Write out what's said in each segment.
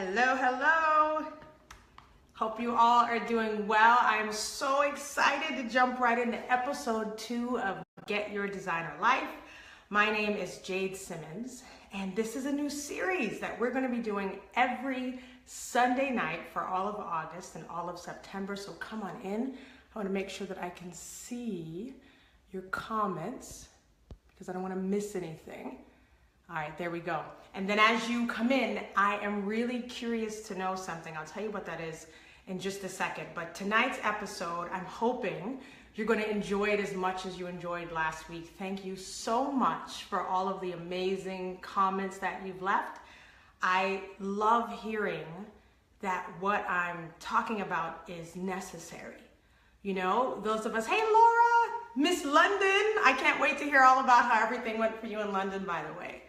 Hello, hello. Hope you all are doing well. I'm so excited to jump right into episode 2 of Get Your Designer Life. My name is Jade Simmons, and this is a new series that we're going to be doing every Sunday night for all of August and all of September. So come on in. I want to make sure that I can see your comments because I don't want to miss anything. All right, there we go. And then as you come in, I am really curious to know something. I'll tell you what that is in just a second. But tonight's episode, I'm hoping you're going to enjoy it as much as you enjoyed last week. Thank you so much for all of the amazing comments that you've left. I love hearing that what I'm talking about is necessary. You know, those of us, hey Laura, Miss London, I can't wait to hear all about how everything went for you in London, by the way.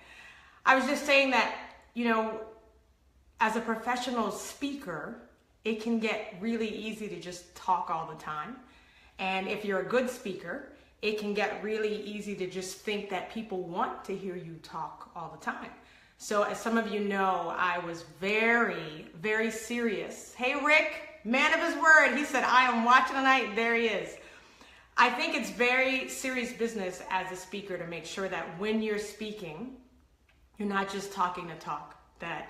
I was just saying that, you know, as a professional speaker, it can get really easy to just talk all the time. And if you're a good speaker, it can get really easy to just think that people want to hear you talk all the time. So as some of you know, I was very, very serious. Hey, Rick, man of his word. He said, I am watching tonight. There he is. I think it's very serious business as a speaker to make sure that when you're speaking, you're not just talking to talk, that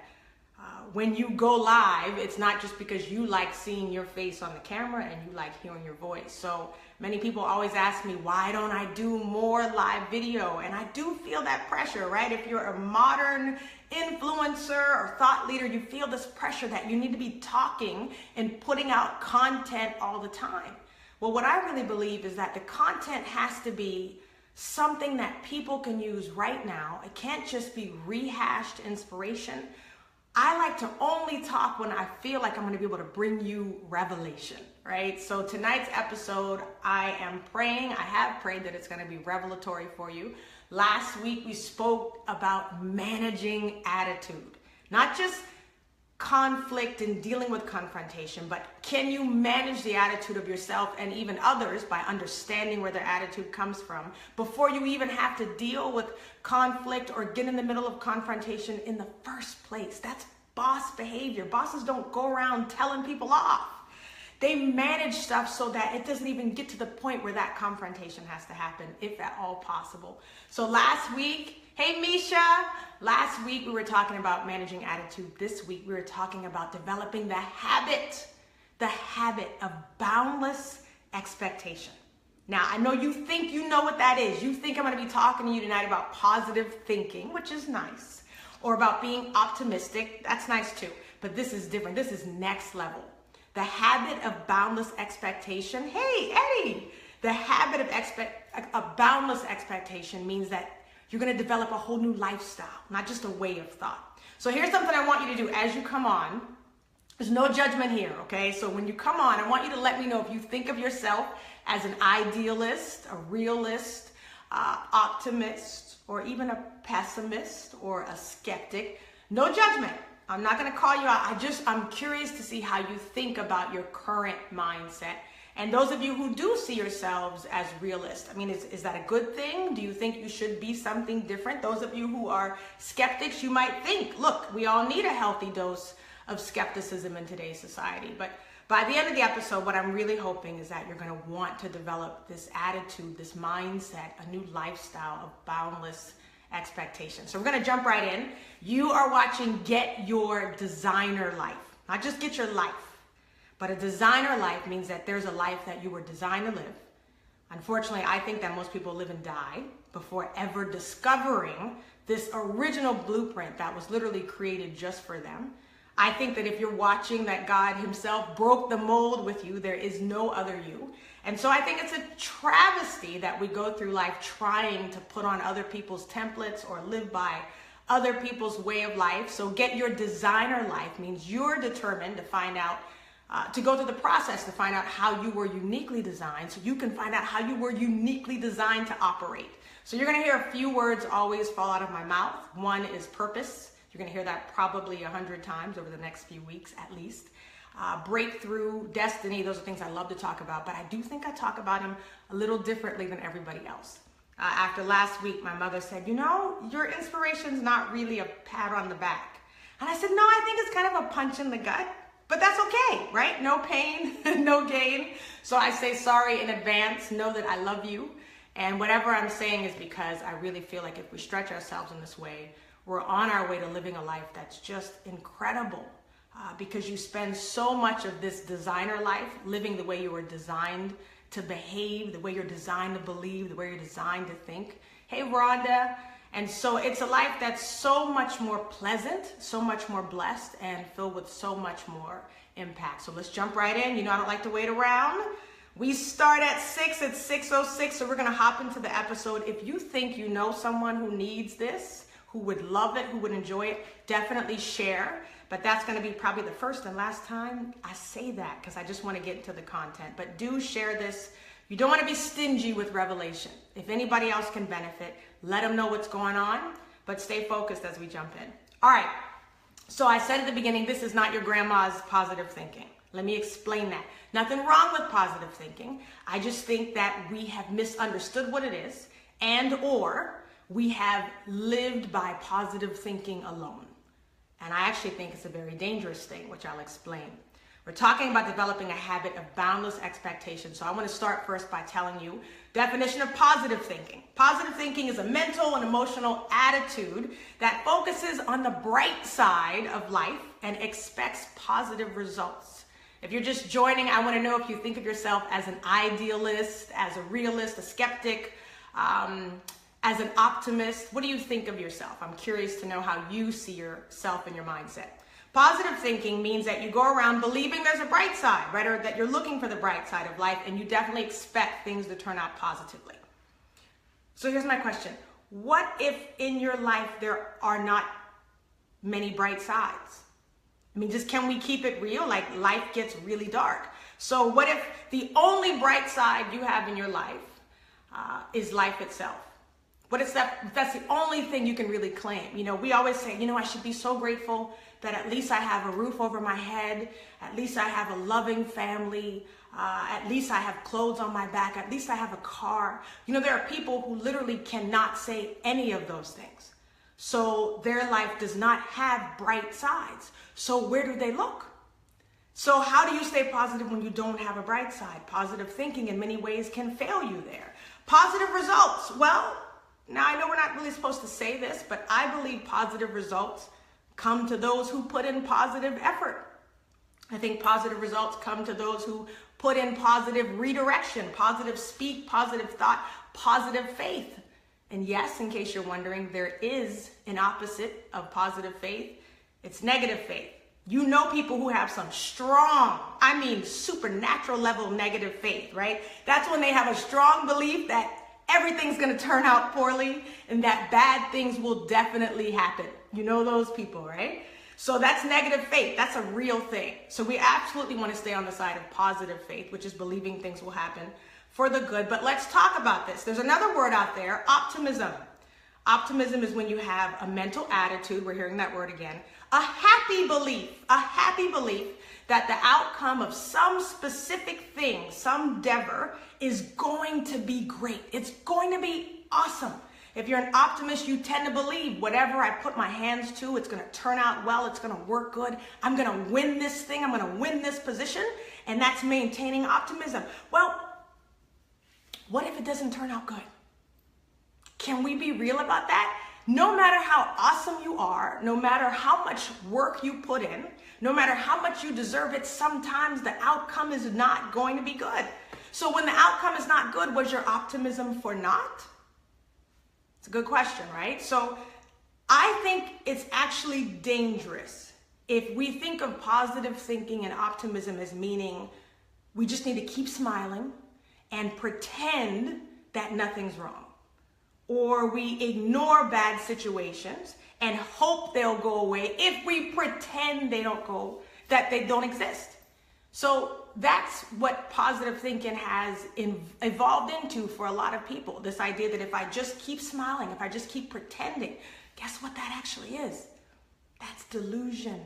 when you go live, it's not just because you like seeing your face on the camera and you like hearing your voice. So many people always ask me, why don't I do more live video? And I do feel that pressure, right? If you're a modern influencer or thought leader, you feel this pressure that you need to be talking and putting out content all the time. Well, what I really believe is that the content has to be something that people can use right now. It can't just be rehashed inspiration. I like to only talk when I feel like I'm going to be able to bring you revelation, right? So tonight's episode, I have prayed that it's going to be revelatory for you. Last week, we spoke about managing attitude, not just conflict and dealing with confrontation, but can you manage the attitude of yourself and even others by understanding where their attitude comes from before you even have to deal with conflict or get in the middle of confrontation in the first place? That's boss behavior. Bosses don't go around telling people off. They manage stuff so that it doesn't even get to the point where that confrontation has to happen, if at all possible. So last week, hey Misha, last week we were talking about managing attitude. This week we were talking about developing the habit of boundless expectation. Now, I know you think you know what that is. You think I'm going to be talking to you tonight about positive thinking, which is nice, or about being optimistic. That's nice too, but this is different. This is next level. The habit of boundless expectation. Hey, Eddie, the habit of boundless expectation means that you're going to develop a whole new lifestyle, not just a way of thought. So here's something I want you to do as you come on. There's no judgment here, okay? So when you come on, I want you to let me know if you think of yourself as an idealist, a realist, optimist, or even a pessimist or a skeptic. No judgment. I'm not going to call you out. I'm curious to see how you think about your current mindset. And those of you who do see yourselves as realists, I mean, is that a good thing? Do you think you should be something different? Those of you who are skeptics, you might think, look, we all need a healthy dose of skepticism in today's society. But by the end of the episode, what I'm really hoping is that you're going to want to develop this attitude, this mindset, a new lifestyle of boundless expectation. So we're going to jump right in. You are watching Get Your Designer Life, not just get your life. But a designer life means that there's a life that you were designed to live. Unfortunately, I think that most people live and die before ever discovering this original blueprint that was literally created just for them. I think that if you're watching that God himself broke the mold with you, there is no other you. And so I think it's a travesty that we go through life trying to put on other people's templates or live by other people's way of life. So Get Your Designer Life means you're determined to find out to go through the process to find out how you were uniquely designed so you can find out how you were uniquely designed to operate. So you're going to hear a few words always fall out of my mouth. One is purpose. You're going to hear that probably 100 times over the next few weeks at least. Breakthrough, destiny, those are things I love to talk about, but I do think I talk about them a little differently than everybody else. After last week, my mother said, you know, your inspiration's not really a pat on the back. And I said, no, I think it's kind of a punch in the gut, but that's okay, right? No pain, no gain. So I say sorry in advance, know that I love you. And whatever I'm saying is because I really feel like if we stretch ourselves in this way, we're on our way to living a life that's just incredible. Because you spend so much of this designer life living the way you were designed to behave, the way you're designed to believe, the way you're designed to think. Hey, Rhonda. And so it's a life that's so much more pleasant, so much more blessed, and filled with so much more impact. So let's jump right in. You know I don't like to wait around. We start at 6, it's 6:06, so we're gonna hop into the episode. If you think you know someone who needs this, who would love it, who would enjoy it, definitely share. But that's gonna be probably the first and last time I say that because I just wanna get into the content. But do share this. You don't wanna be stingy with revelation. If anybody else can benefit, let them know what's going on, but stay focused as we jump in. All right, so I said at the beginning, this is not your grandma's positive thinking. Let me explain that. Nothing wrong with positive thinking. I just think that we have misunderstood what it is and or we have lived by positive thinking alone. And I actually think it's a very dangerous thing, which I'll explain. We're talking about developing a habit of boundless expectation. So I want to start first by telling you definition of positive thinking. Positive thinking is a mental and emotional attitude that focuses on the bright side of life and expects positive results. If you're just joining, I want to know if you think of yourself as an idealist, as a realist, a skeptic, as an optimist. What do you think of yourself? I'm curious to know how you see yourself and your mindset. Positive thinking means that you go around believing there's a bright side, right? Or that you're looking for the bright side of life and you definitely expect things to turn out positively. So here's my question. What if in your life there are not many bright sides? I mean, just can we keep it real? Like life gets really dark. So what if the only bright side you have in your life is life itself? What if that's the only thing you can really claim? You know, we always say, you know, I should be so grateful that at least I have a roof over my head. At least I have a loving family. At least I have clothes on my back. At least I have a car. You know, there are people who literally cannot say any of those things. So their life does not have bright sides. So where do they look? So how do you stay positive when you don't have a bright side? Positive thinking in many ways can fail you there. Positive results. Well, now I know we're not really supposed to say this, but I believe positive results come to those who put in positive effort. I think positive results come to those who put in positive redirection, positive speak, positive thought, positive faith. And yes, in case you're wondering, there is an opposite of positive faith. It's negative faith. You know people who have some strong, I mean supernatural level negative faith, right? That's when they have a strong belief that everything's going to turn out poorly and that bad things will definitely happen. You know those people, right? So that's negative faith. That's a real thing. So we absolutely want to stay on the side of positive faith, which is believing things will happen for the good. But let's talk about this. There's another word out there, optimism. Optimism is when you have a mental attitude, we're hearing that word again, a happy belief that the outcome of some specific thing, some endeavor, is going to be great. It's going to be awesome. If you're an optimist, you tend to believe whatever I put my hands to, it's going to turn out well, it's going to work good. I'm going to win this thing, I'm going to win this position, and that's maintaining optimism. Well, what if it doesn't turn out good? Can we be real about that? No matter how awesome you are, no matter how much work you put in, no matter how much you deserve it, sometimes the outcome is not going to be good. So when the outcome is not good, was your optimism for naught? It's a good question, right? So I think it's actually dangerous if we think of positive thinking and optimism as meaning we just need to keep smiling and pretend that nothing's wrong. Or we ignore bad situations and hope they'll go away if we pretend that they don't exist. So that's what positive thinking has evolved into for a lot of people. This idea that if I just keep smiling, if I just keep pretending, guess what that actually is? That's delusion.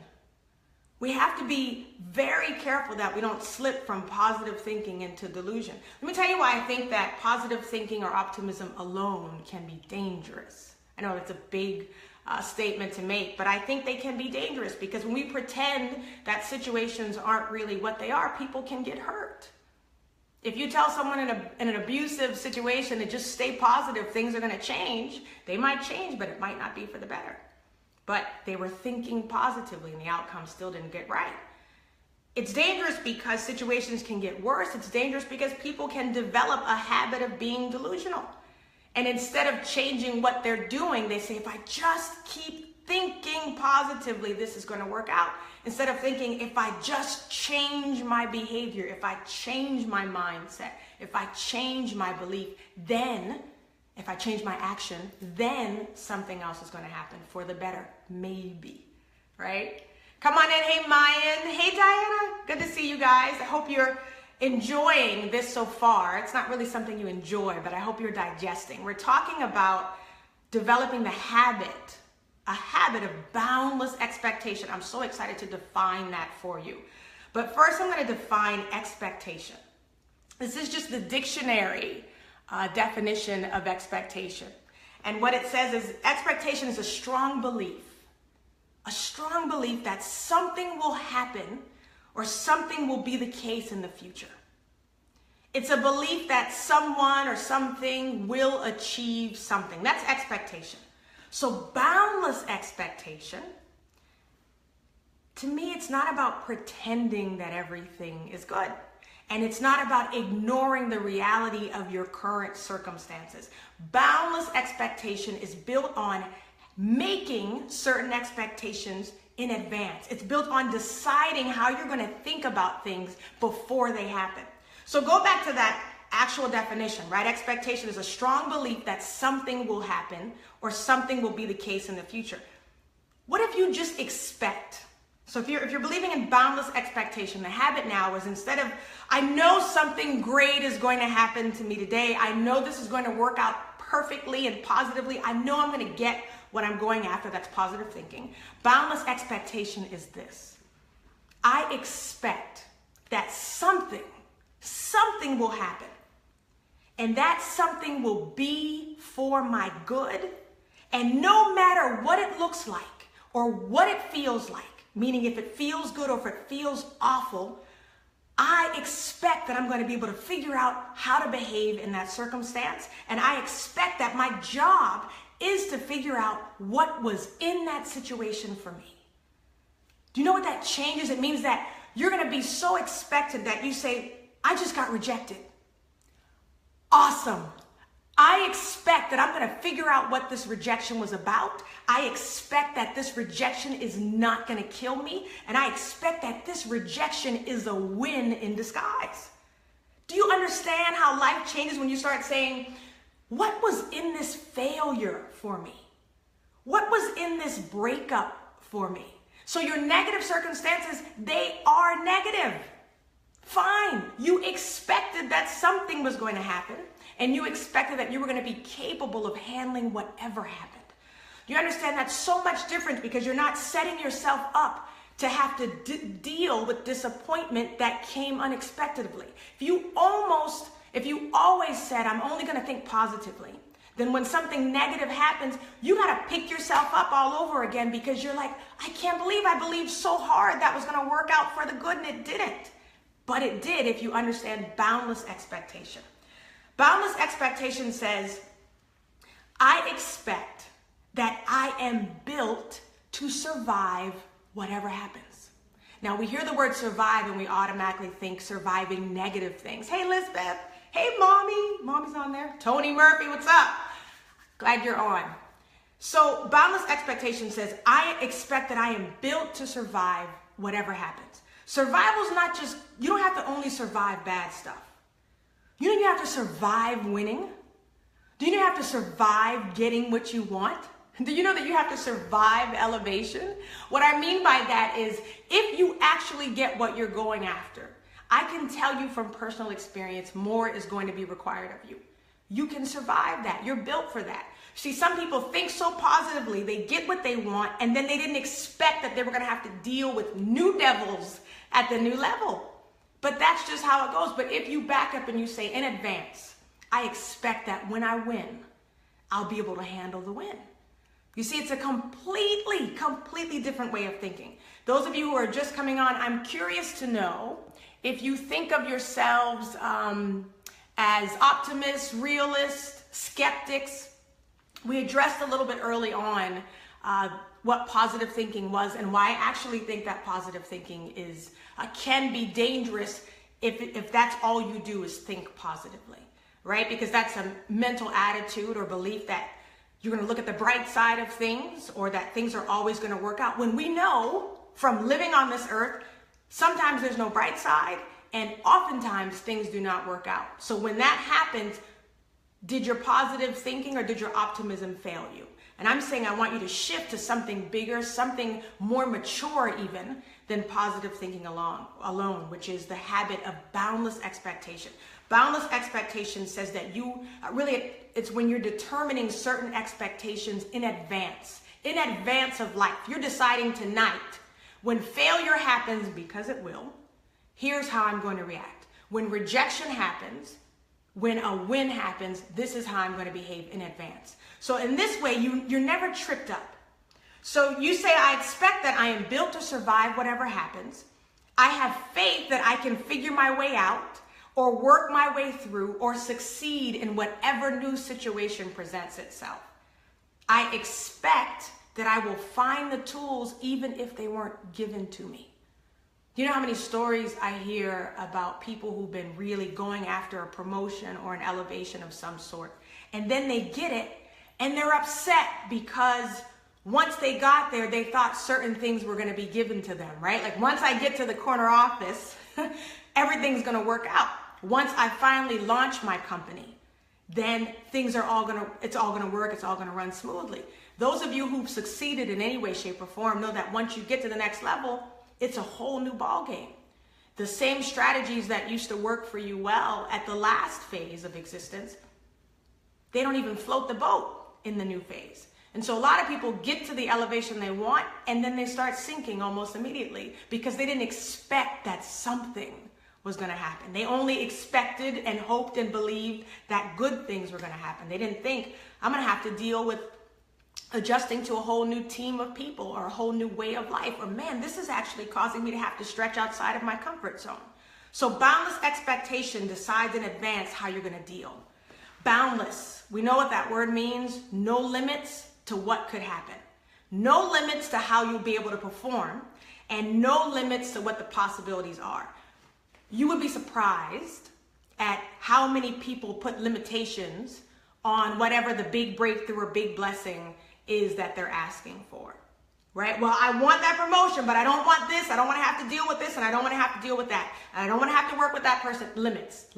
We have to be very careful that we don't slip from positive thinking into delusion. Let me tell you why I think that positive thinking or optimism alone can be dangerous. I know it's a big statement to make, but I think they can be dangerous because when we pretend that situations aren't really what they are, people can get hurt. If you tell someone in an abusive situation to just stay positive, things are going to change, they might change, but it might not be for the better. But they were thinking positively and the outcome still didn't get right. It's dangerous because situations can get worse. It's dangerous because people can develop a habit of being delusional. And instead of changing what they're doing, they say, if I just keep thinking positively, this is going to work out. Instead of thinking, if I just change my behavior, if I change my mindset, if I change my belief, then, if I change my action, then something else is going to happen for the better. Maybe, right? Come on in. Hey, Mayan. Hey, Diana. Good to see you guys. I hope you're enjoying this so far. It's not really something you enjoy, but I hope you're digesting. We're talking about developing the habit, a habit of boundless expectation. I'm so excited to define that for you. But first, I'm going to define expectation. This is just the dictionary definition of expectation. And what it says is expectation is a strong belief that something will happen or something will be the case in the future. It's a belief that someone or something will achieve something. That's expectation. So boundless expectation, to me, it's not about pretending that everything is good. And it's not about ignoring the reality of your current circumstances. Boundless expectation is built on making certain expectations in advance. It's built on deciding how you're going to think about things before they happen. So go back to that actual definition, right? Expectation is a strong belief that something will happen or something will be the case in the future. What if you just expect? So if you're believing in boundless expectation, the habit now is instead of, I know something great is going to happen to me today. I know this is going to work out perfectly and positively. I know I'm going to get what I'm going after. That's positive thinking. Boundless expectation is this. I expect that something will happen. And that something will be for my good. And no matter what it looks like or what it feels like, meaning if it feels good or if it feels awful, I expect that I'm going to be able to figure out how to behave in that circumstance. And I expect that my job is to figure out what was in that situation for me. Do you know what that changes? It means that you're going to be so expectant that you say, I just got rejected. Awesome. I expect that I'm going to figure out what this rejection was about. I expect that this rejection is not going to kill me. And I expect that this rejection is a win in disguise. Do you understand how life changes when you start saying, what was in this failure for me? What was in this breakup for me? So your negative circumstances, they are negative. Fine. You expected that something was going to happen, and you expected that you were going to be capable of handling whatever happened. You understand that's so much different because you're not setting yourself up to have to deal with disappointment that came unexpectedly. If you always said, I'm only going to think positively, then when something negative happens, you got to pick yourself up all over again because you're like, I can't believe I believed so hard that was going to work out for the good, and it didn't. But it did if you understand boundless expectation. Boundless expectation says, I expect that I am built to survive whatever happens. Now we hear the word survive and we automatically think surviving negative things. Hey, Elizabeth. Hey, Mommy. Mommy's on there. Tony Murphy, what's up? Glad you're on. So boundless expectation says, I expect that I am built to survive whatever happens. Survival is not just, you don't have to only survive bad stuff. You know you have to survive winning? Do you know you have to survive getting what you want? Do you know that you have to survive elevation? What I mean by that is if you actually get what you're going after, I can tell you from personal experience, more is going to be required of you. You can survive that. You're built for that. See, some people think so positively, they get what they want, and then they didn't expect that they were going to have to deal with new devils at the new level. But that's just how it goes. But if you back up and you say in advance, I expect that when I win, I'll be able to handle the win. You see, it's a completely different way of thinking. Those of you who are just coming on, I'm curious to know if you think of yourselves as optimists, realists, skeptics. We addressed a little bit early on what positive thinking was and why I actually think that positive thinking is can be dangerous if that's all you do is think positively, right? Because that's a mental attitude or belief that you're going to look at the bright side of things or that things are always going to work out. When we know from living on this earth, sometimes there's no bright side and oftentimes things do not work out. So when that happens, did your positive thinking or did your optimism fail you? And I'm saying I want you to shift to something bigger, something more mature even than positive thinking alone, which is the habit of boundless expectation. Boundless expectation says that you it's when you're determining certain expectations in advance of life. You're deciding tonight, when failure happens, because it will, here's how I'm going to react. When rejection happens, when a win happens, this is how I'm going to behave in advance. So in this way, you're never tripped up. So you say, I expect that I am built to survive whatever happens. I have faith that I can figure my way out or work my way through or succeed in whatever new situation presents itself. I expect that I will find the tools even if they weren't given to me. You know how many stories I hear about people who've been really going after a promotion or an elevation of some sort, and then they get it and they're upset because once they got there, they thought certain things were going to be given to them, right? Like once I get to the corner office, everything's going to work out. Once I finally launch my company, then it's all going to work. It's all going to run smoothly. Those of you who've succeeded in any way, shape, or form know that once you get to the next level, it's a whole new ball game. The same strategies that used to work for you well at the last phase of existence, they don't even float the boat in the new phase. And so a lot of people get to the elevation they want and then they start sinking almost immediately because they didn't expect that something was going to happen. They only expected and hoped and believed that good things were going to happen. They didn't think, I'm going to have to deal with adjusting to a whole new team of people or a whole new way of life. Or man, this is actually causing me to have to stretch outside of my comfort zone. So boundless expectation decides in advance how you're going to deal. Boundless, we know what that word means. No limits to what could happen. No limits to how you'll be able to perform, and no limits to what the possibilities are. You would be surprised at how many people put limitations on whatever the big breakthrough or big blessing is that they're asking for, right? Well, I want that promotion, but I don't want this. I don't want to have to deal with this, and I don't want to have to deal with that. And I don't want to have to work with that person. Limits.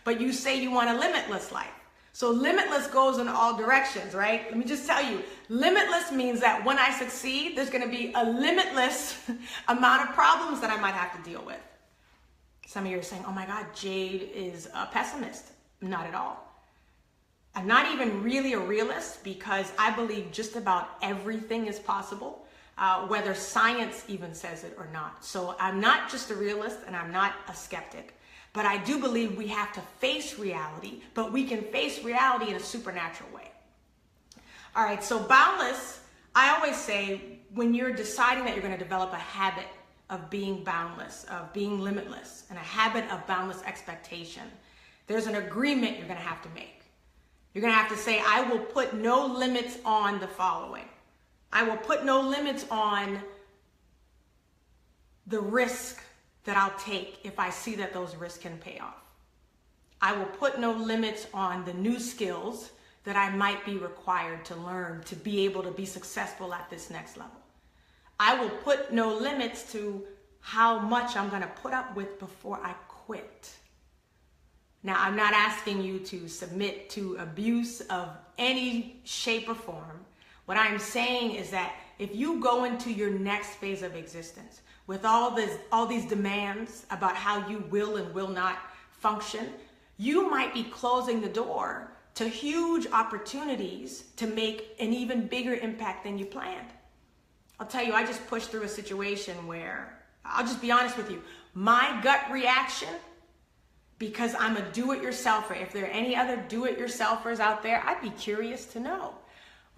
But you say you want a limitless life. So limitless goes in all directions, right? Let me just tell you, limitless means that when I succeed, there's going to be a limitless amount of problems that I might have to deal with. Some of you are saying, oh my God, Jade is a pessimist. Not at all. I'm not even really a realist because I believe just about everything is possible, whether science even says it or not. So I'm not just a realist and I'm not a skeptic. But I do believe we have to face reality, but we can face reality in a supernatural way. All right, so boundless, I always say when you're deciding that you're going to develop a habit of being boundless, of being limitless, and a habit of boundless expectation, there's an agreement you're going to have to make. You're going to have to say, I will put no limits on the following. I will put no limits on the risk that I'll take if I see that those risks can pay off. I will put no limits on the new skills that I might be required to learn to be able to be successful at this next level. I will put no limits to how much I'm going to put up with before I quit. Now, I'm not asking you to submit to abuse of any shape or form. What I'm saying is that if you go into your next phase of existence with all these demands about how you will and will not function, you might be closing the door to huge opportunities to make an even bigger impact than you planned. I'll tell you, I just pushed through a situation where, I'll just be honest with you, my gut reaction, because I'm a do-it-yourselfer, if there are any other do-it-yourselfers out there, I'd be curious to know.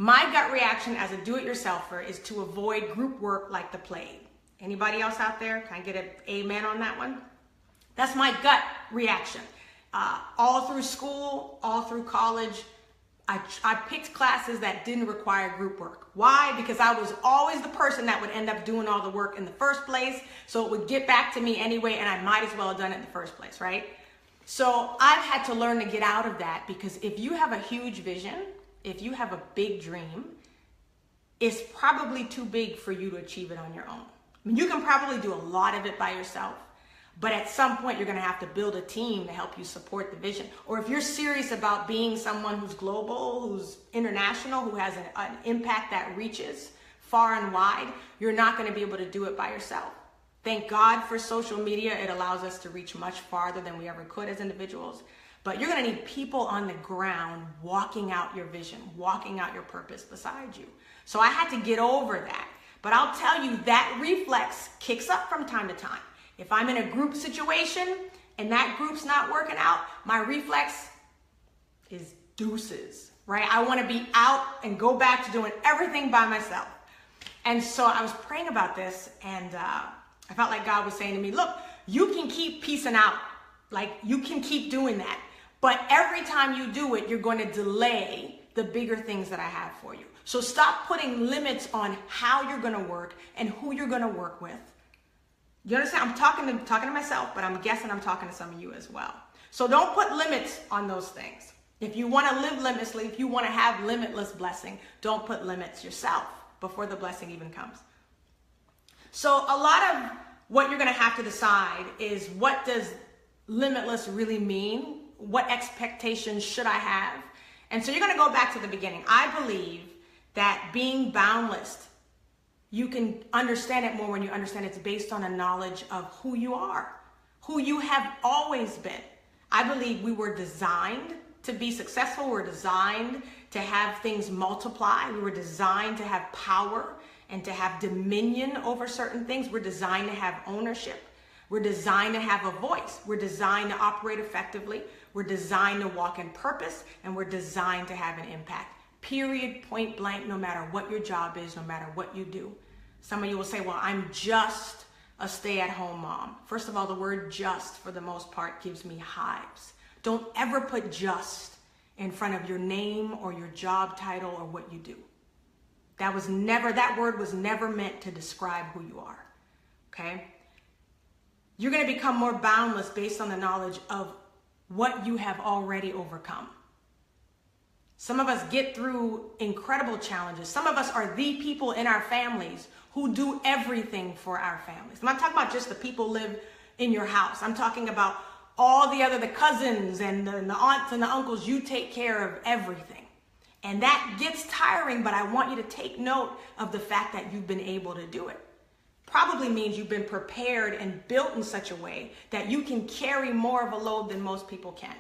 My gut reaction as a do-it-yourselfer is to avoid group work like the plague. Anybody else out there? Can I get an amen on that one? That's my gut reaction. All through school, all through college, I picked classes that didn't require group work. Why? Because I was always the person that would end up doing all the work in the first place, so it would get back to me anyway, and I might as well have done it in the first place, right? So I've had to learn to get out of that, because if you have a huge vision, if you have a big dream, it's probably too big for you to achieve it on your own. I mean, you can probably do a lot of it by yourself, but at some point you're gonna have to build a team to help you support the vision. Or if you're serious about being someone who's global, who's international, who has an impact that reaches far and wide, you're not gonna be able to do it by yourself. Thank God for social media. It allows us to reach much farther than we ever could as individuals. But you're gonna need people on the ground walking out your vision, walking out your purpose beside you. So I had to get over that. But I'll tell you, that reflex kicks up from time to time. If I'm in a group situation and that group's not working out, my reflex is deuces, right? I wanna be out and go back to doing everything by myself. And so I was praying about this, and I felt like God was saying to me, look, you can keep piecing out. Like, you can keep doing that. But every time you do it, you're going to delay the bigger things that I have for you. So stop putting limits on how you're going to work and who you're going to work with. You understand? I'm talking to myself, but I'm guessing I'm talking to some of you as well. So don't put limits on those things. If you want to live limitlessly, if you want to have limitless blessing, don't put limits yourself before the blessing even comes. So a lot of what you're going to have to decide is, what does limitless really mean? What expectations should I have? And so you're going to go back to the beginning. I believe that being boundless, you can understand it more when you understand it's based on a knowledge of who you are, who you have always been. I believe we were designed to be successful. We're designed to have things multiply. We were designed to have power and to have dominion over certain things. We're designed to have ownership. We're designed to have a voice. We're designed to operate effectively. We're designed to walk in purpose, and we're designed to have an impact. Period, point blank, no matter what your job is, no matter what you do. Some of you will say, well, I'm just a stay-at-home mom. First of all, the word just, for the most part, gives me hives. Don't ever put just in front of your name or your job title or what you do. That word was never meant to describe who you are, okay? You're going to become more boundless based on the knowledge of what you have already overcome. Some of us get through incredible challenges. Some of us are the people in our families who do everything for our families. I'm not talking about just the people who live in your house. I'm talking about all the cousins and the aunts and the uncles. You take care of everything. And that gets tiring, but I want you to take note of the fact that you've been able to do it. Probably means you've been prepared and built in such a way that you can carry more of a load than most people can.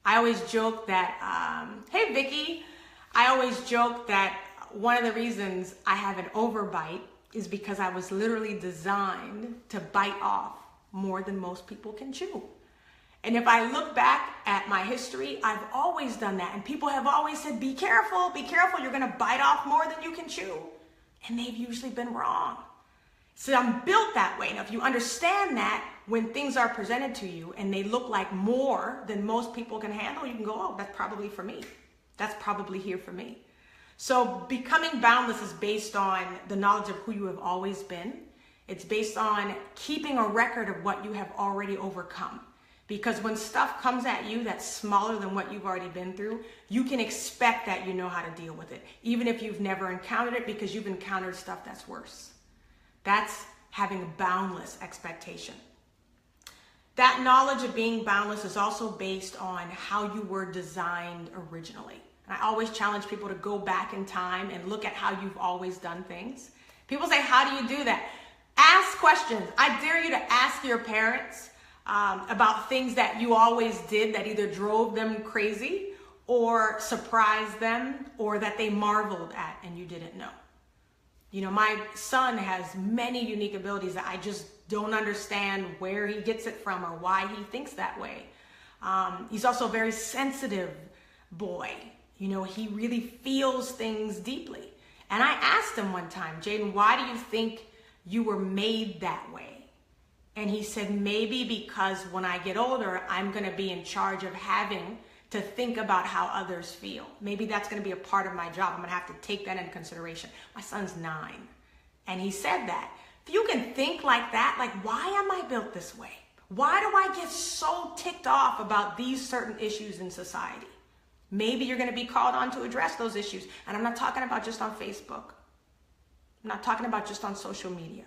I always joke that, hey Vicky, I always joke that one of the reasons I have an overbite is because I was literally designed to bite off more than most people can chew. And if I look back at my history, I've always done that. And people have always said, be careful, you're gonna bite off more than you can chew. And they've usually been wrong. So I'm built that way. Now, if you understand that, when things are presented to you and they look like more than most people can handle, you can go, oh, that's probably for me. That's probably here for me. So becoming boundless is based on the knowledge of who you have always been. It's based on keeping a record of what you have already overcome. Because when stuff comes at you that's smaller than what you've already been through, you can expect that you know how to deal with it, even if you've never encountered it, because you've encountered stuff that's worse. That's having a boundless expectation. That knowledge of being boundless is also based on how you were designed originally. And I always challenge people to go back in time and look at how you've always done things. People say, how do you do that? Ask questions. I dare you to ask your parents about things that you always did that either drove them crazy or surprised them, or that they marveled at and you didn't know. You know, my son has many unique abilities that I just don't understand where he gets it from or why he thinks that way. He's also a very sensitive boy. He really feels things deeply. And I asked him one time, Jaden, why do you think you were made that way? And he said, maybe because when I get older, I'm going to be in charge of having to think about how others feel. Maybe that's going to be a part of my job. I'm going to have to take that into consideration. My son's 9. And he said that. If you can think like that, like, why am I built this way? Why do I get so ticked off about these certain issues in society? Maybe you're going to be called on to address those issues. And I'm not talking about just on Facebook. I'm not talking about just on social media.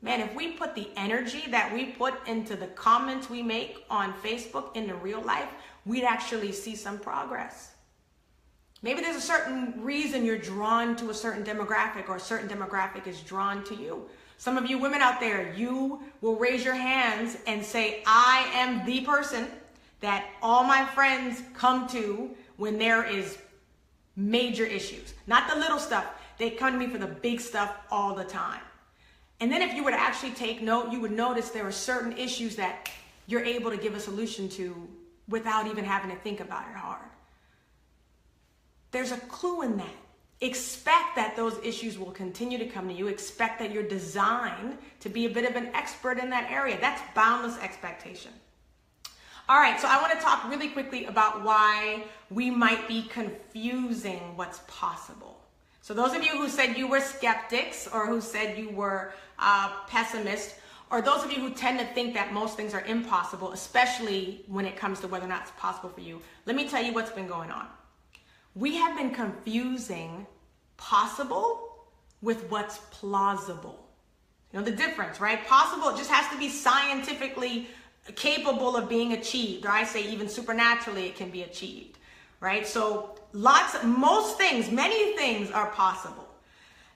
Man, if we put the energy that we put into the comments we make on Facebook into real life, we'd actually see some progress. Maybe there's a certain reason you're drawn to a certain demographic, or a certain demographic is drawn to you. Some of you women out there, you will raise your hands and say, I am the person that all my friends come to when there is major issues. Not the little stuff. They come to me for the big stuff all the time. And then if you were to actually take note, you would notice there are certain issues that you're able to give a solution to without even having to think about it hard. There's a clue in that. Expect that those issues will continue to come to you. Expect that you're designed to be a bit of an expert in that area. That's boundless expectation. All right, so I want to talk really quickly about why we might be confusing what's possible. So those of you who said you were skeptics, or who said you were pessimists, or those of you who tend to think that most things are impossible, especially when it comes to whether or not it's possible for you, let me tell you what's been going on. We have been confusing possible with what's plausible. You know the difference, right? Possible just has to be scientifically capable of being achieved, or I say even supernaturally it can be achieved, right? So most things, many things are possible.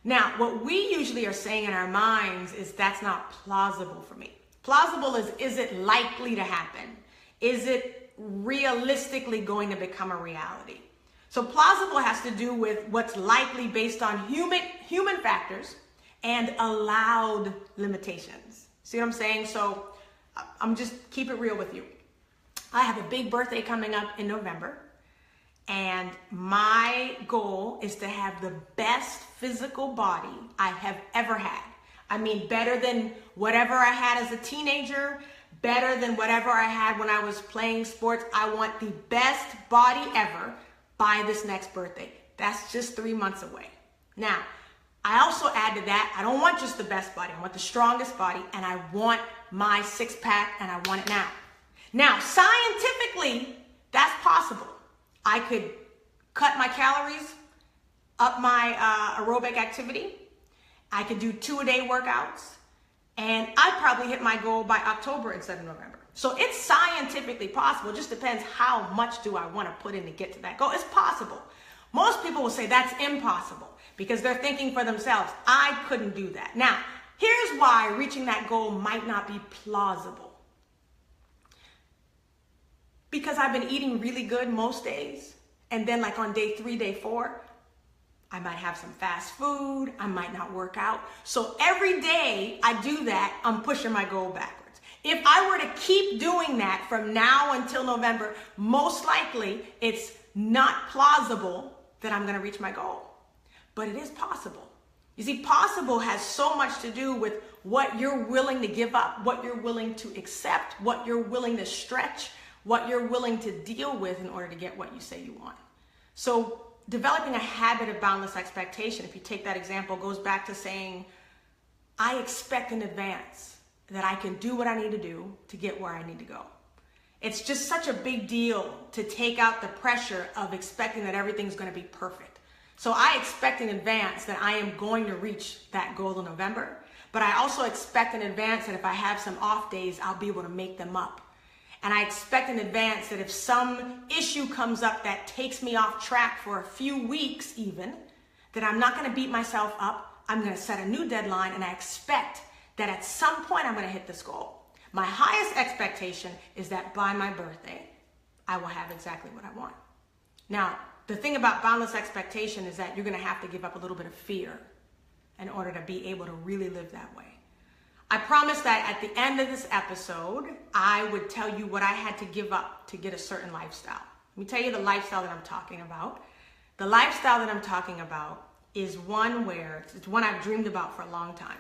Now, what we usually are saying in our minds is that's not plausible for me. Plausible is it likely to happen? Is it realistically going to become a reality? So plausible has to do with what's likely based on human factors and allowed limitations. See what I'm saying? So I'm just keep it real with you. I have a big birthday coming up in November, and my goal is to have the best physical body I have ever had. I mean, better than whatever I had as a teenager, better than whatever I had when I was playing sports. I want the best body ever by this next birthday. That's just 3 months away. Now, I also add to that, I don't want just the best body. I want the strongest body, and I want my six-pack, and I want it now. Now, scientifically, that's possible. I could cut my calories, up my aerobic activity. I could do 2-a-day workouts, and I'd probably hit my goal by October instead of November. So it's scientifically possible. It just depends how much do I want to put in to get to that goal. It's possible. Most people will say that's impossible because they're thinking for themselves, I couldn't do that. Now, here's why reaching that goal might not be plausible. Because I've been eating really good most days, and then like on day 3, day 4, I might have some fast food, I might not work out. So every day I do that, I'm pushing my goal backwards. If I were to keep doing that from now until November, most likely it's not plausible that I'm going to reach my goal. But it is possible. You see, possible has so much to do with what you're willing to give up, what you're willing to accept, what you're willing to stretch, what you're willing to deal with in order to get what you say you want. So developing a habit of boundless expectation, if you take that example, goes back to saying, I expect in advance that I can do what I need to do to get where I need to go. It's just such a big deal to take out the pressure of expecting that everything's going to be perfect. So I expect in advance that I am going to reach that goal in November, but I also expect in advance that if I have some off days, I'll be able to make them up. And I expect in advance that if some issue comes up that takes me off track for a few weeks even, that I'm not going to beat myself up. I'm going to set a new deadline, and I expect that at some point I'm going to hit this goal. My highest expectation is that by my birthday, I will have exactly what I want. Now, the thing about boundless expectation is that you're going to have to give up a little bit of fear in order to be able to really live that way. I promised that at the end of this episode, I would tell you what I had to give up to get a certain lifestyle. me tell you the lifestyle that I'm talking about. The lifestyle that I'm talking about is one where, it's one I've dreamed about for a long time.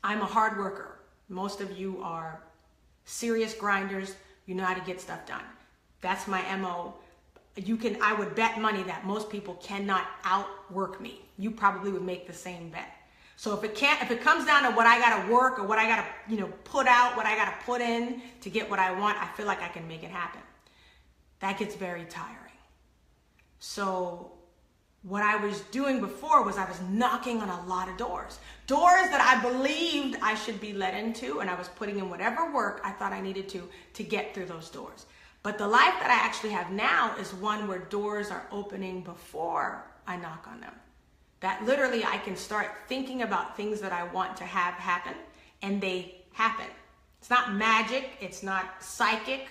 I'm a hard worker. Most of you are serious grinders. You know how to get stuff done. That's my MO. I would bet money that most people cannot outwork me. You probably would make the same bet. So if it comes down to what I gotta work or what I gotta, put out, what I gotta put in to get what I want, I feel like I can make it happen. That gets very tiring. So what I was doing before was I was knocking on a lot of doors. Doors that I believed I should be let into, and I was putting in whatever work I thought I needed to get through those doors. But the life that I actually have now is one where doors are opening before I knock on them. That literally I can start thinking about things that I want to have happen, and they happen. It's not magic, it's not psychic,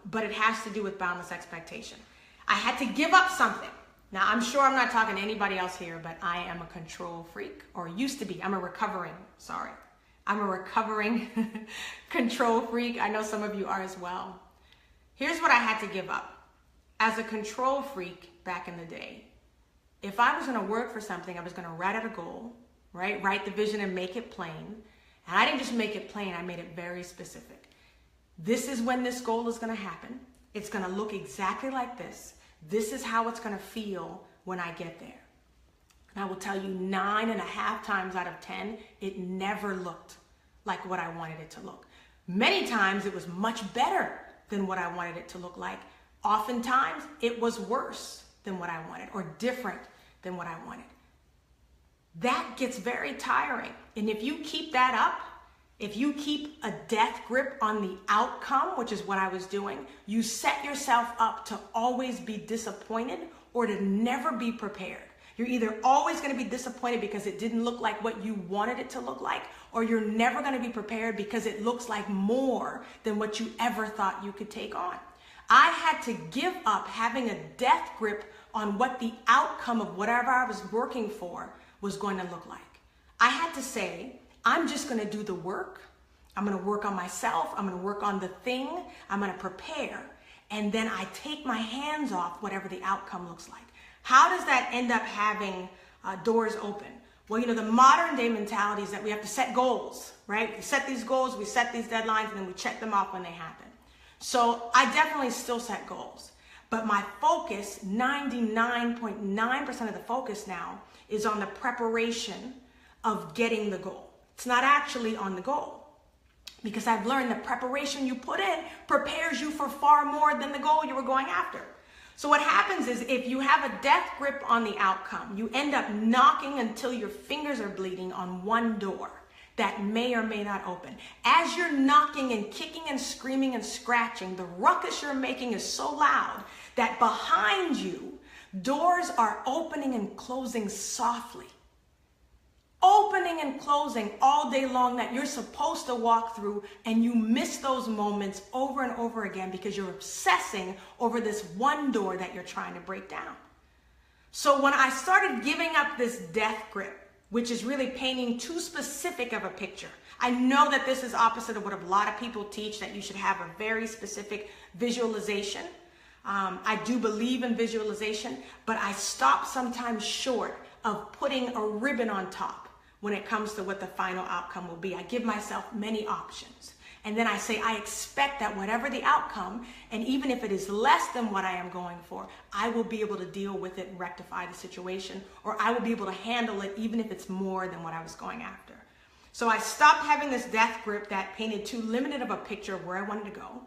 but it has to do with boundless expectation. I had to give up something. Now, I'm sure I'm not talking to anybody else here, but I am a control freak, or used to be. I'm a recovering control freak. I know some of you are as well. Here's what I had to give up. As a control freak back in the day, if I was going to work for something, I was going to write out a goal, right? Write the vision and make it plain. And I didn't just make it plain, I made it very specific. This is when this goal is going to happen. It's going to look exactly like this. This is how it's going to feel when I get there. And I will tell you 9.5 times out of 10, it never looked like what I wanted it to look. Many times it was much better than what I wanted it to look like. Oftentimes it was worse than what I wanted, or different than what I wanted. That gets very tiring. And if you keep that up, if you keep a death grip on the outcome, which is what I was doing, you set yourself up to always be disappointed or to never be prepared. You're either always going to be disappointed because it didn't look like what you wanted it to look like, or you're never going to be prepared because it looks like more than what you ever thought you could take on. I had to give up having a death grip on what the outcome of whatever I was working for was going to look like. I had to say, I'm just going to do the work. I'm going to work on myself. I'm going to work on the thing. I'm going to prepare. And then I take my hands off whatever the outcome looks like. How does that end up having doors open? Well, the modern day mentality is that we have to set goals, right? We set these goals, we set these deadlines, and then we check them off when they happen. So I definitely still set goals. But my focus, 99.9% of the focus now, is on the preparation of getting the goal. It's not actually on the goal, because I've learned the preparation you put in prepares you for far more than the goal you were going after. So what happens is, if you have a death grip on the outcome, you end up knocking until your fingers are bleeding on one door that may or may not open. As you're knocking and kicking and screaming and scratching, the ruckus you're making is so loud that behind you, doors are opening and closing softly. Opening and closing all day long that you're supposed to walk through, and you miss those moments over and over again because you're obsessing over this one door that you're trying to break down. So when I started giving up this death grip, which is really painting too specific of a picture, I know that this is opposite of what a lot of people teach, that you should have a very specific visualization. I do believe in visualization, but I stop sometimes short of putting a ribbon on top when it comes to what the final outcome will be. I give myself many options. And then I say, I expect that whatever the outcome, and even if it is less than what I am going for, I will be able to deal with it and rectify the situation, or I will be able to handle it even if it's more than what I was going after. So I stopped having this death grip that painted too limited of a picture of where I wanted to go.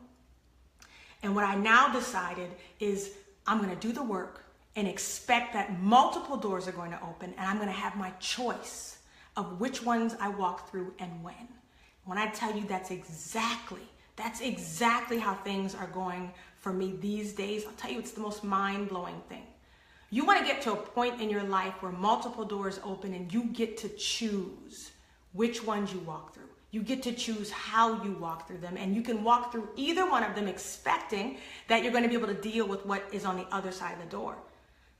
And what I now decided is, I'm going to do the work and expect that multiple doors are going to open, and I'm going to have my choice of which ones I walk through and when. When I tell you that's exactly how things are going for me these days, I'll tell you, it's the most mind-blowing thing. You want to get to a point in your life where multiple doors open and you get to choose which ones you walk through. You get to choose how you walk through them, and you can walk through either one of them expecting that you're going to be able to deal with what is on the other side of the door.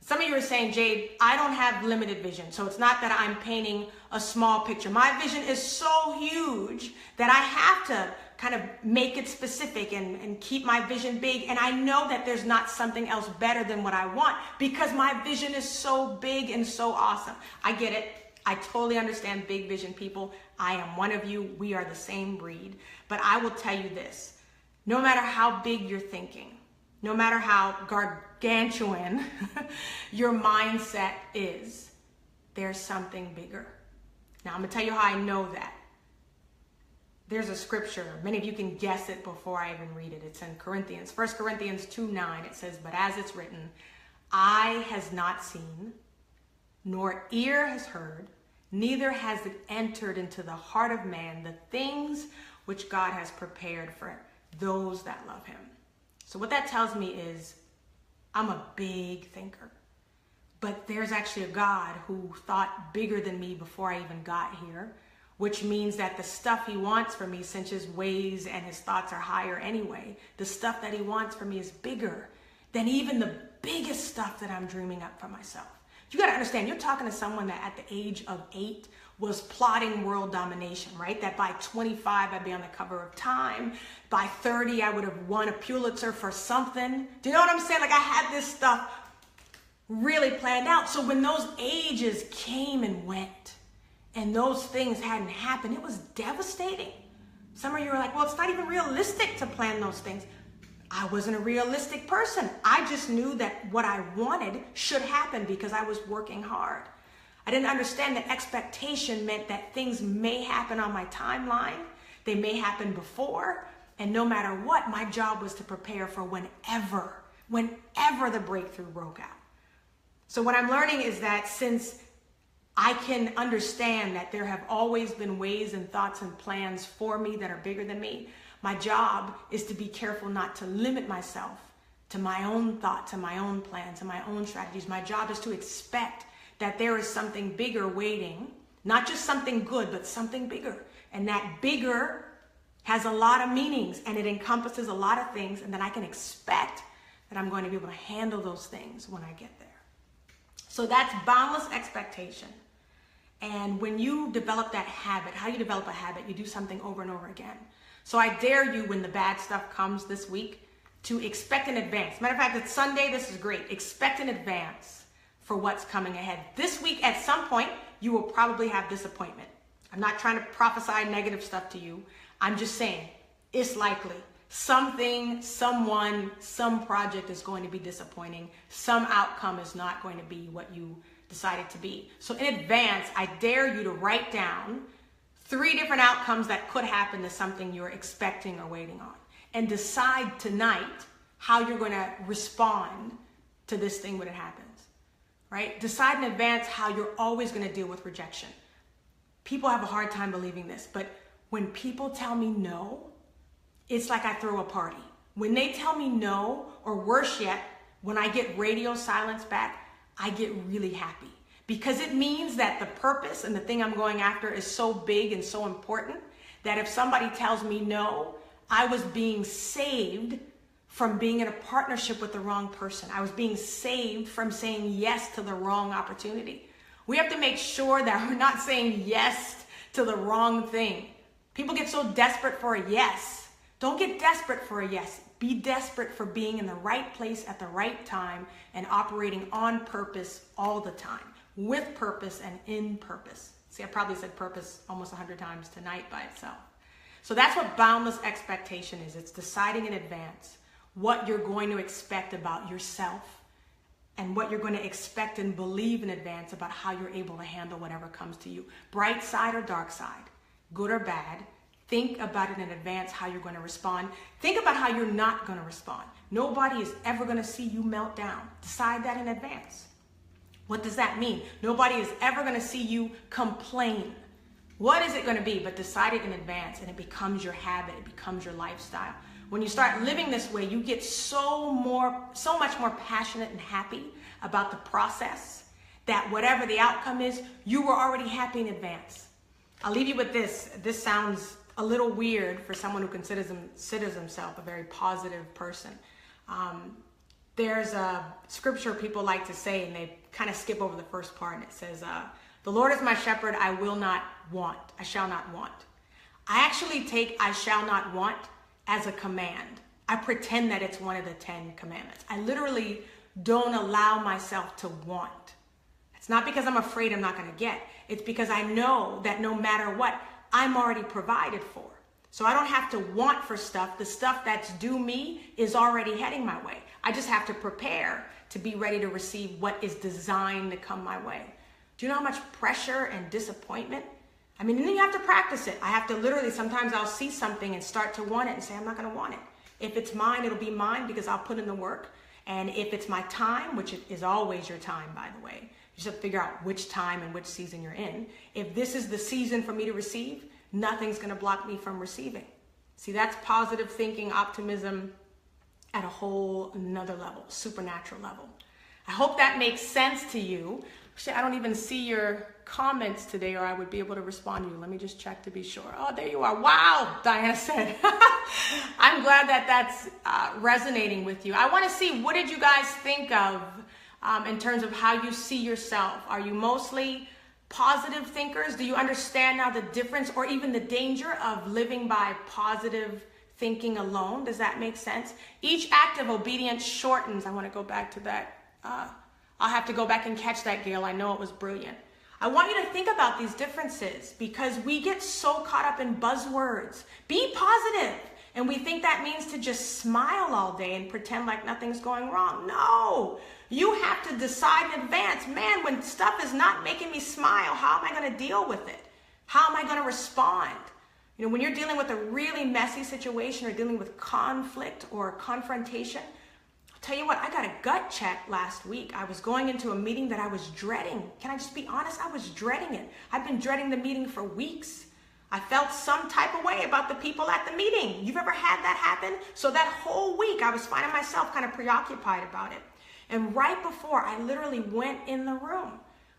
Some of you are saying, Jade, I don't have limited vision, so it's not that I'm painting a small picture. My vision is so huge that I have to kind of make it specific and keep my vision big. And I know that there's not something else better than what I want because my vision is so big and so awesome. I get it. I totally understand big vision people. I am one of you. We are the same breed. But I will tell you this, no matter how big you're thinking, no matter how gargantuan your mindset is, there's something bigger. Now, I'm going to tell you how I know that. There's a scripture. Many of you can guess it before I even read it. It's in Corinthians. 1 Corinthians 2:9. It says, but as it's written, eye has not seen, nor ear has heard, neither has it entered into the heart of man the things which God has prepared for those that love him. So what that tells me is I'm a big thinker, but there's actually a God who thought bigger than me before I even got here, which means that the stuff he wants for me, since his ways and his thoughts are higher anyway, the stuff that he wants for me is bigger than even the biggest stuff that I'm dreaming up for myself. You got to understand, you're talking to someone that at the age of 8 was plotting world domination, right? That by 25, I'd be on the cover of Time. By 30, I would have won a Pulitzer for something. Do you know what I'm saying? Like I had this stuff really planned out. So when those ages came and went and those things hadn't happened, it was devastating. Some of you are like, well, it's not even realistic to plan those things. I wasn't a realistic person. I just knew that what I wanted should happen because I was working hard. I didn't understand that expectation meant that things may happen on my timeline. They may happen before. And no matter what, my job was to prepare for whenever the breakthrough broke out. So what I'm learning is that since I can understand that there have always been ways and thoughts and plans for me that are bigger than me, my job is to be careful not to limit myself to my own thought, to my own plans, to my own strategies. My job is to expect that there is something bigger waiting, not just something good, but something bigger. And that bigger has a lot of meanings and it encompasses a lot of things, and then I can expect that I'm going to be able to handle those things when I get there. So that's boundless expectation. And when you develop that habit, how you develop a habit, you do something over and over again. So I dare you, when the bad stuff comes this week, to expect in advance. Matter of fact, it's Sunday, this is great. Expect in advance for what's coming ahead. This week, at some point, you will probably have disappointment. I'm not trying to prophesy negative stuff to you. I'm just saying, it's likely. Something, someone, some project is going to be disappointing. Some outcome is not going to be what you decided to be. So in advance, I dare you to write down 3 different outcomes that could happen to something you're expecting or waiting on. And decide tonight how you're going to respond to this thing when it happens, right? Decide in advance how you're always going to deal with rejection. People have a hard time believing this, but when people tell me no, it's like I throw a party. When they tell me no, or worse yet, when I get radio silence back, I get really happy. Because it means that the purpose and the thing I'm going after is so big and so important that if somebody tells me no, I was being saved from being in a partnership with the wrong person. I was being saved from saying yes to the wrong opportunity. We have to make sure that we're not saying yes to the wrong thing. People get so desperate for a yes. Don't get desperate for a yes. Be desperate for being in the right place at the right time and operating on purpose all the time. With purpose and in purpose. See, I probably said purpose almost 100 times tonight by itself. So that's what boundless expectation is. It's deciding in advance what you're going to expect about yourself and what you're going to expect and believe in advance about how you're able to handle whatever comes to you. Bright side or dark side, good or bad. Think about it in advance, how you're going to respond. Think about how you're not going to respond. Nobody is ever going to see you melt down. Decide that in advance. What does that mean? Nobody is ever going to see you complain. What is it going to be? But decide it in advance and it becomes your habit. It becomes your lifestyle. When you start living this way, you get so much more passionate and happy about the process that whatever the outcome is, you were already happy in advance. I'll leave you with this. This sounds a little weird for someone who considers himself a very positive person. There's a scripture people like to say, and they kind of skip over the first part, and it says, the Lord is my shepherd, I will not want. I shall not want. I actually take I shall not want as a command. I pretend that it's one of the 10 commandments. I literally don't allow myself to want. It's not because I'm afraid I'm not going to get. It's because I know that no matter what, I'm already provided for. So I don't have to want for stuff. The stuff that's due me is already heading my way. I just have to prepare to be ready to receive what is designed to come my way. Do you know how much pressure and disappointment? I mean, and then you have to practice it. I have to literally, sometimes I'll see something and start to want it and say, I'm not going to want it. If it's mine, it'll be mine because I'll put in the work. And if it's my time, which is always your time, by the way, you just have to figure out which time and which season you're in. If this is the season for me to receive, nothing's going to block me from receiving. See, that's positive thinking, optimism at a whole another level, supernatural level. I hope that makes sense to you. Actually, I don't even see your comments today, or I would be able to respond to you. Let me just check to be sure. Oh, there you are. Wow, Diana said. I'm glad that that's resonating with you. I want to see, what did you guys think of in terms of how you see yourself? Are you mostly positive thinkers? Do you understand now the difference or even the danger of living by positive thinking alone? Does that make sense? Each act of obedience shortens. I want to go back to that. I'll have to go back and catch that, Gail. I know it was brilliant. I want you to think about these differences because we get so caught up in buzzwords. Be positive. And we think that means to just smile all day and pretend like nothing's going wrong. No, you have to decide in advance, man, when stuff is not making me smile, how am I going to deal with it? How am I going to respond? You know, when you're dealing with a really messy situation or dealing with conflict or confrontation, tell you what, I got a gut check last week. I was going into a meeting that I was dreading. Can I just be honest? I was dreading it. I've been dreading the meeting for weeks. I felt some type of way about the people at the meeting. You've ever had that happen? So that whole week, I was finding myself kind of preoccupied about it. And right before I literally went in the room,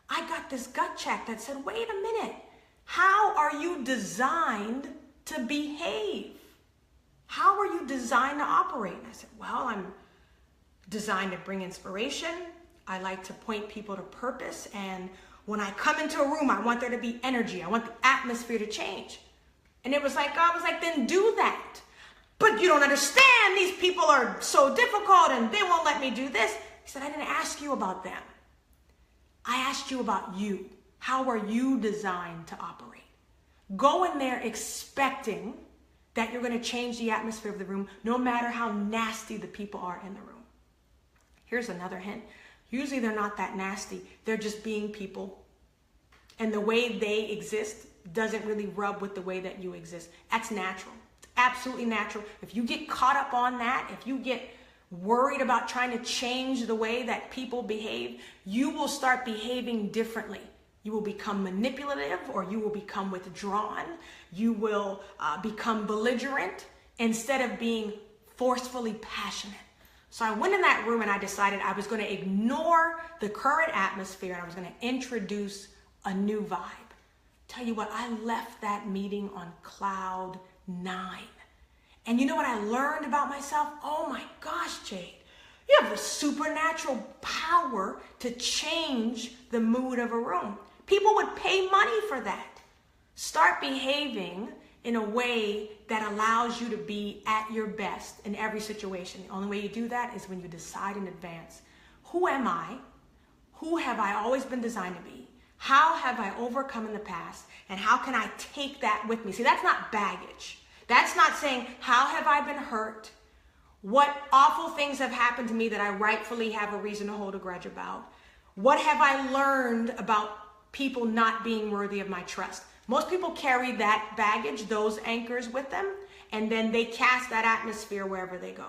I got this gut check that said, wait a minute, how are you designed to behave? How are you designed to operate? And I said, well, I'm designed to bring inspiration. I like to point people to purpose. And when I come into a room, I want there to be energy. I want the atmosphere to change. And it was like, God was like, then do that. But you don't understand. These people are so difficult and they won't let me do this. He said, I didn't ask you about them. I asked you about you. How are you designed to operate? Go in there expecting that you're going to change the atmosphere of the room, no matter how nasty the people are in the room. Here's another hint. Usually they're not that nasty. They're just being people. And the way they exist doesn't really rub with the way that you exist. That's natural. It's absolutely natural. If you get caught up on that, if you get worried about trying to change the way that people behave, you will start behaving differently. You will become manipulative, or you will become withdrawn. You will become belligerent instead of being forcefully passionate. So I went in that room and I decided I was going to ignore the current atmosphere and I was going to introduce a new vibe. Tell you what, I left that meeting on cloud 9. And you know what I learned about myself? Oh my gosh, Jade, you have the supernatural power to change the mood of a room. People would pay money for that. Start behaving in a way that allows you to be at your best in every situation. The only way you do that is when you decide in advance, who am I? Who have I always been designed to be? How have I overcome in the past? And how can I take that with me? See, that's not baggage. That's not saying, how have I been hurt? What awful things have happened to me that I rightfully have a reason to hold a grudge about? What have I learned about people not being worthy of my trust? Most people carry that baggage, those anchors with them, and then they cast that atmosphere wherever they go.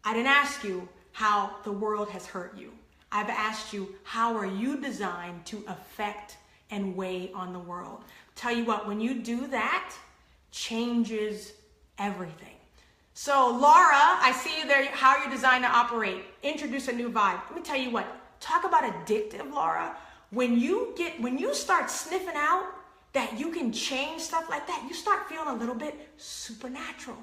I didn't ask you how the world has hurt you. I've asked you, how are you designed to affect and weigh on the world? Tell you what, when you do that, changes everything. So Laura, I see you there, how you're designed to operate. Introduce a new vibe. Let me tell you what, talk about addictive, Laura. When you start sniffing out that you can change stuff like that, you start feeling a little bit supernatural.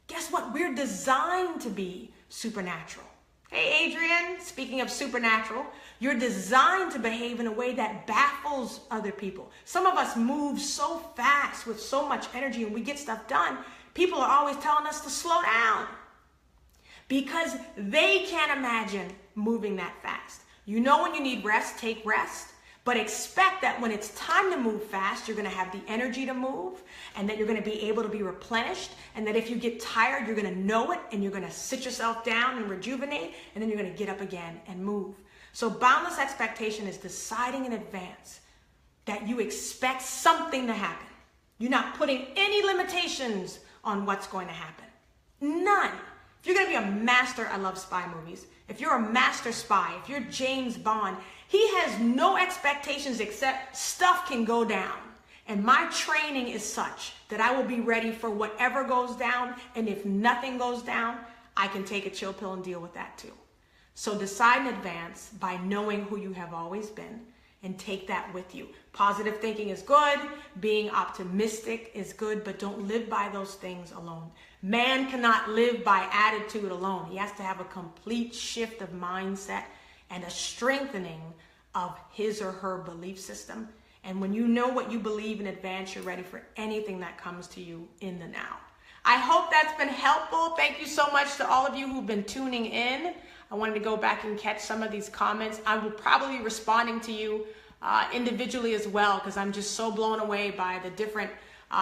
Guess what? We're designed to be supernatural. Hey, Adrian, speaking of supernatural, you're designed to behave in a way that baffles other people. Some of us move so fast with so much energy and we get stuff done. People are always telling us to slow down because they can't imagine moving that fast. You know when you need rest, take rest. But expect that when it's time to move fast, you're going to have the energy to move and that you're going to be able to be replenished. And that if you get tired, you're going to know it and you're going to sit yourself down and rejuvenate. And then you're going to get up again and move. So boundless expectation is deciding in advance that you expect something to happen. You're not putting any limitations on what's going to happen. None. If you're going to be a master, I love spy movies. If you're a master spy, if you're James Bond, he has no expectations except stuff can go down. And my training is such that I will be ready for whatever goes down. And if nothing goes down, I can take a chill pill and deal with that too. So decide in advance by knowing who you have always been and take that with you. Positive thinking is good. Being optimistic is good, but don't live by those things alone. Man cannot live by attitude alone. He has to have a complete shift of mindset and a strengthening of his or her belief system. And when you know what you believe in advance, you're ready for anything that comes to you in the now. I hope that's been helpful. Thank you so much to all of you who've been tuning in. I wanted to go back and catch some of these comments. I will probably be responding to you individually as well, because I'm just so blown away by the different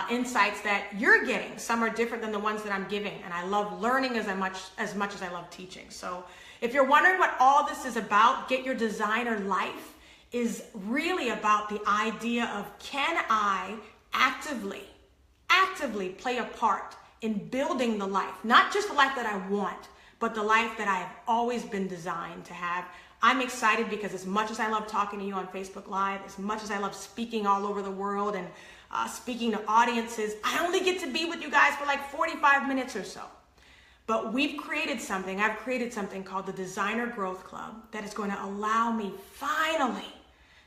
insights that you're getting. Some are different than the ones that I'm giving, and I love learning as much as I love teaching. So if you're wondering what all this is about, Get Your Designer Life is really about the idea of, can I actively play a part in building the life, not just the life that I want, but the life that I have always been designed to have. I'm excited because as much as I love talking to you on Facebook Live, as much as I love speaking all over the world and speaking to audiences, I only get to be with you guys for like 45 minutes or so. But I've created something called the Designer Growth Club that is going to allow me finally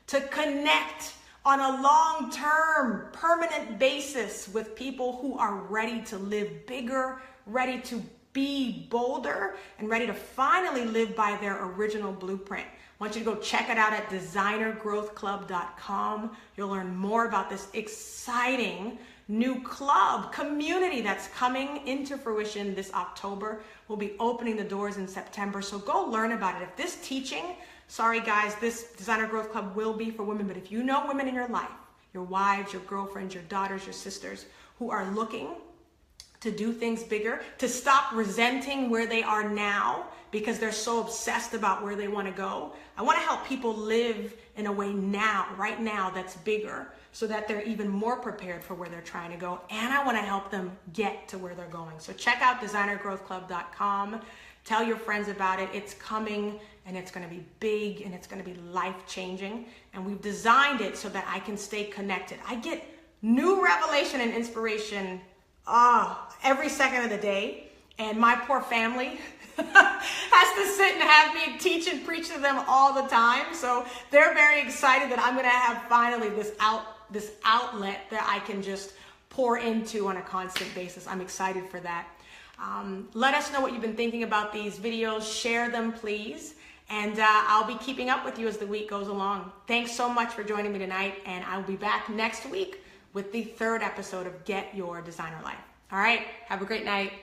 to connect on a long-term, permanent basis with people who are ready to live bigger, ready to be bolder, and ready to finally live by their original blueprint. I want you to go check it out at designergrowthclub.com. You'll learn more about this exciting new club community that's coming into fruition this October. We'll be opening the doors in September, so go learn about it. If this teaching, sorry guys, this Designer Growth Club will be for women, but if you know women in your life, your wives, your girlfriends, your daughters, your sisters, who are looking to do things bigger, to stop resenting where they are now because they're so obsessed about where they want to go. I want to help people live in a way now, right now, that's bigger, so that they're even more prepared for where they're trying to go. And I want to help them get to where they're going. So check out designergrowthclub.com. Tell your friends about it. It's coming, and it's going to be big, and it's going to be life-changing. And we've designed it so that I can stay connected. I get new revelation and inspiration every second of the day, and my poor family has to sit and have me teach and preach to them all the time. So they're very excited that I'm going to have finally this outlet that I can just pour into on a constant basis. I'm excited for that. Let us know what you've been thinking about these videos. Share them, please. And I'll be keeping up with you as the week goes along. Thanks so much for joining me tonight, and I'll be back next week with the third episode of Get Your Designer Life. All right, have a great night.